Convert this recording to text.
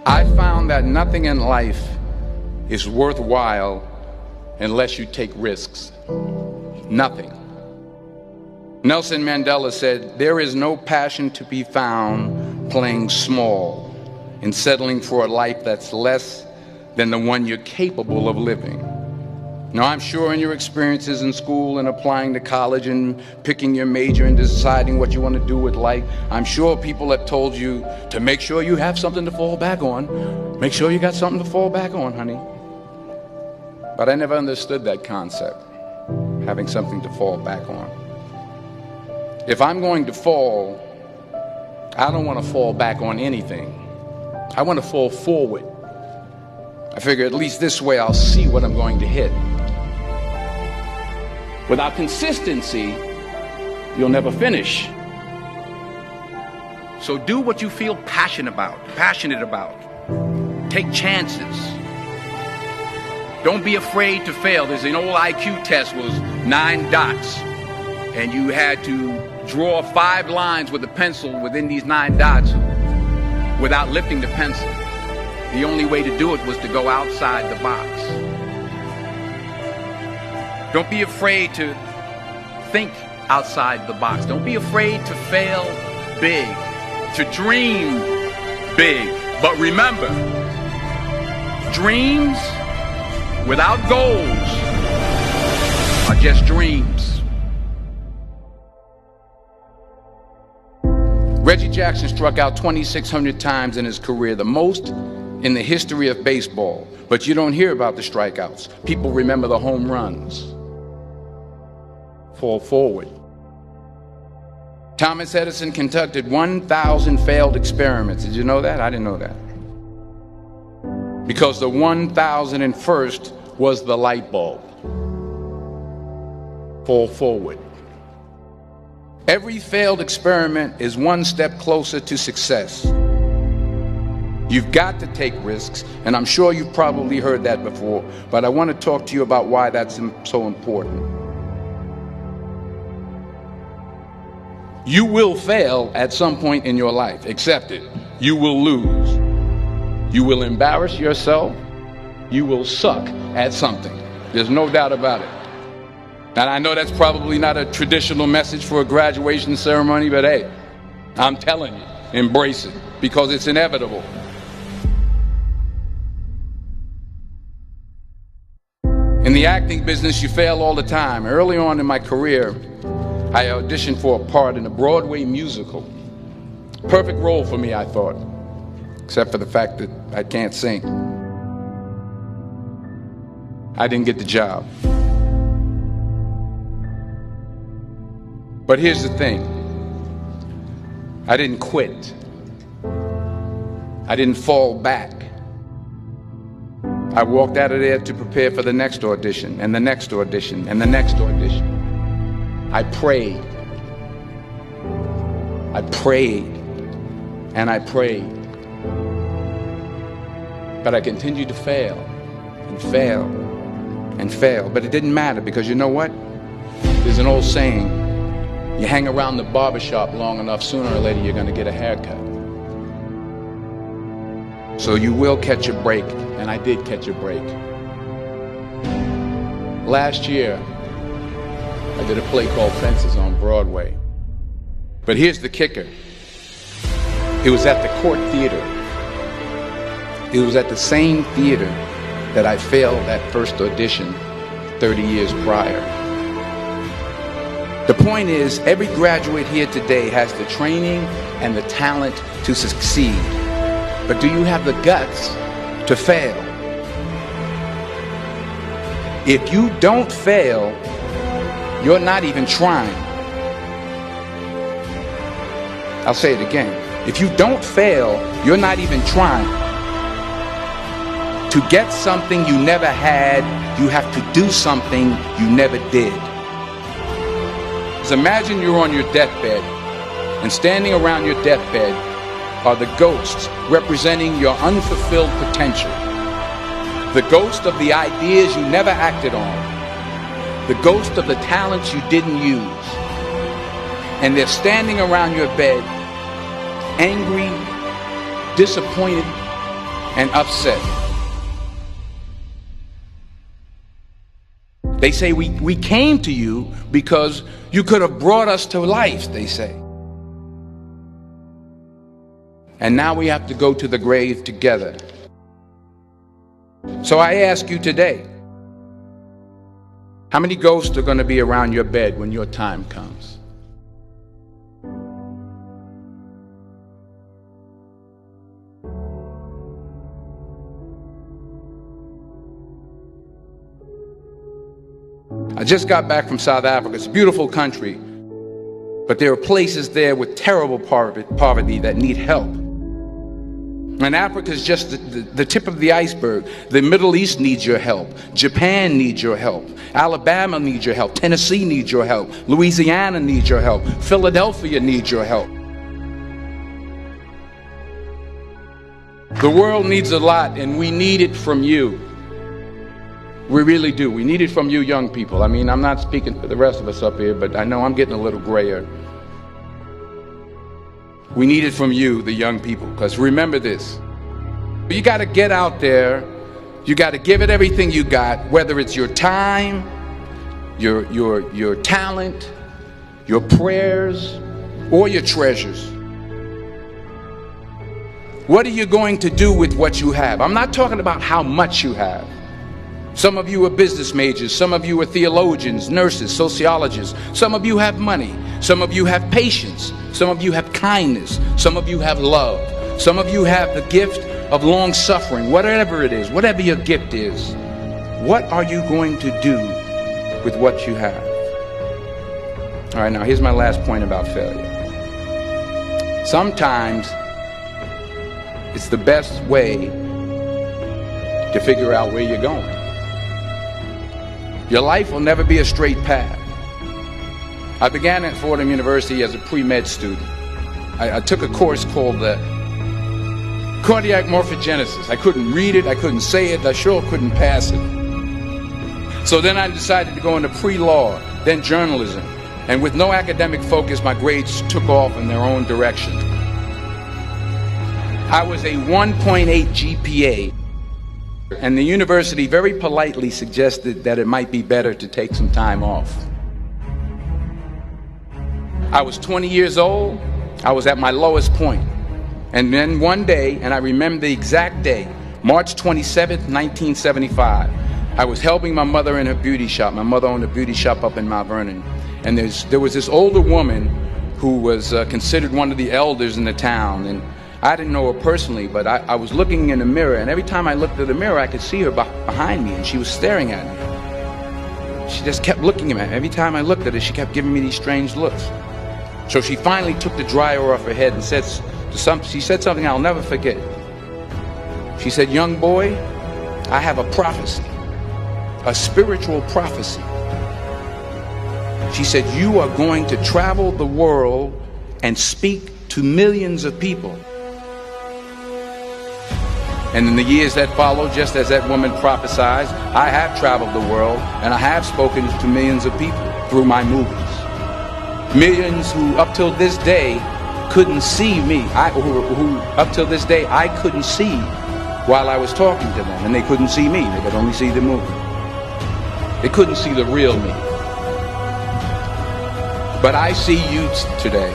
I found that nothing in life is worthwhile unless you take risks. Nothing. Nelson Mandela said, "There is no passion to be found playing small and settling for a life that's less than the one you're capable of living." Now, I'm sure in your experiences in school and applying to college and picking your major and deciding what you want to do with life, I'm sure people have told you to make sure you have something to fall back on. Make sure you got something to fall back on, honey. But I never understood that concept, having something to fall back on. If I'm going to fall, I don't want to fall back on anything. I want to fall forward. I figure at least this way I'll see what I'm going to hit. Without consistency, you'll never finish. So do what you feel passionate about. Take chances. Don't be afraid to fail. There's an old IQ test, was 9 dots, and you had to draw 5 lines with a pencil within these 9 dots without lifting the pencil. The only way to do it was to go outside the box. Don't be afraid to think outside the box. Don't be afraid to fail big, to dream big. But remember, dreams without goals are just dreams. Reggie Jackson struck out 2,600 times in his career, the most in the history of baseball. But you don't hear about the strikeouts. People remember the home runs. Fall forward. Thomas Edison conducted 1,000 failed experiments. Did you know that? I didn't know that. Because the 1,001st was the light bulb. Fall forward. Every failed experiment is one step closer to success. You've got to take risks, and I'm sure you've probably heard that before, but I want to talk to you about why that's so important. You will fail at some point in your life. Accept it. You will lose. You will embarrass yourself. You will suck at something. There's no doubt about it. And I know that's probably not a traditional message for a graduation ceremony, but hey, I'm telling you, embrace it, because it's inevitable. In the acting business, you fail all the time. Early on in my career, I auditioned for a part in a Broadway musical. Perfect role for me, I thought, except for the fact that I can't sing. I didn't get the job. But here's the thing. I didn't quit. I didn't fall back. I walked out of there to prepare for the next audition, and the next audition, and the next audition. I prayed. I prayed. And I prayed. But I continued to fail and fail and fail. But it didn't matter, because you know what? There's an old saying, you hang around the barbershop long enough, sooner or later you're going to get a haircut. So you will catch a break, and I did catch a break. Last year, I did a play called Fences on Broadway. But here's the kicker. It was at the Court Theater. It was at the same theater that I failed that first audition 30 years prior. The point is, every graduate here today has the training and the talent to succeed. But do you have the guts to fail? If you don't fail, you're not even trying. I'll say it again. If you don't fail, you're not even trying. To get something you never had, you have to do something you never did. Just imagine you're on your deathbed, and standing around your deathbed are the ghosts representing your unfulfilled potential. The ghost of the ideas you never acted on. The ghost of the talents you didn't use. And they're standing around your bed, angry, disappointed, and upset. They say we came to you because you could have brought us to life, they say. And now we have to go to the grave together. So I ask you today, how many ghosts are going to be around your bed when your time comes? I just got back from South Africa. It's a beautiful country, but there are places there with terrible poverty that need help. And Africa is just the tip of the iceberg. The Middle East needs your help. Japan needs your help. Alabama needs your help. Tennessee needs your help. Louisiana needs your help. Philadelphia needs your help. The world needs a lot, and we need it from you. We really do. We need it from you young people. I mean, I'm not speaking for the rest of us up here, but I know I'm getting a little grayer. We need it from you, the young people, because remember this. You got to get out there. You got to give it everything you got, whether it's your time, your talent, your prayers, or your treasures. What are you going to do with what you have? I'm not talking about how much you have. Some of you are business majors. Some of you are theologians, nurses, sociologists. Some of you have money. Some of you have patience. Some of you have kindness. Some of you have love. Some of you have the gift of long suffering. Whatever it is, whatever your gift is, what are you going to do with what you have? All right, now here's my last point about failure. Sometimes it's the best way to figure out where you're going. Your life will never be a straight path. I began at Fordham University as a pre-med student. I took a course called cardiac morphogenesis. I couldn't read it, I couldn't say it, I sure couldn't pass it. So then I decided to go into pre-law, then journalism. And with no academic focus, my grades took off in their own direction. I was a 1.8 GPA. And the university very politely suggested that it might be better to take some time off. I was 20 years old. I was at my lowest point. And then one day, and I remember the exact day, March 27th, 1975, I was helping my mother in her beauty shop. My mother owned a beauty shop up in Mount Vernon. And there was this older woman who was considered one of the elders in the town. And I didn't know her personally, but I was looking in the mirror, and every time I looked at the mirror, I could see her behind me, and she was staring at me. She just kept looking at me. Every time I looked at her, she kept giving me these strange looks. So she finally took the dryer off her head and she said something I'll never forget. She said, "Young boy, I have a prophecy, a spiritual prophecy." She said, "You are going to travel the world and speak to millions of people." And in the years that followed, just as that woman prophesied, I have traveled the world and I have spoken to millions of people through my movies. Millions who up till this day couldn't see me, who up till this day I couldn't see while I was talking to them, and they couldn't see me, they could only see the movie. They couldn't see the real me. But I see you today.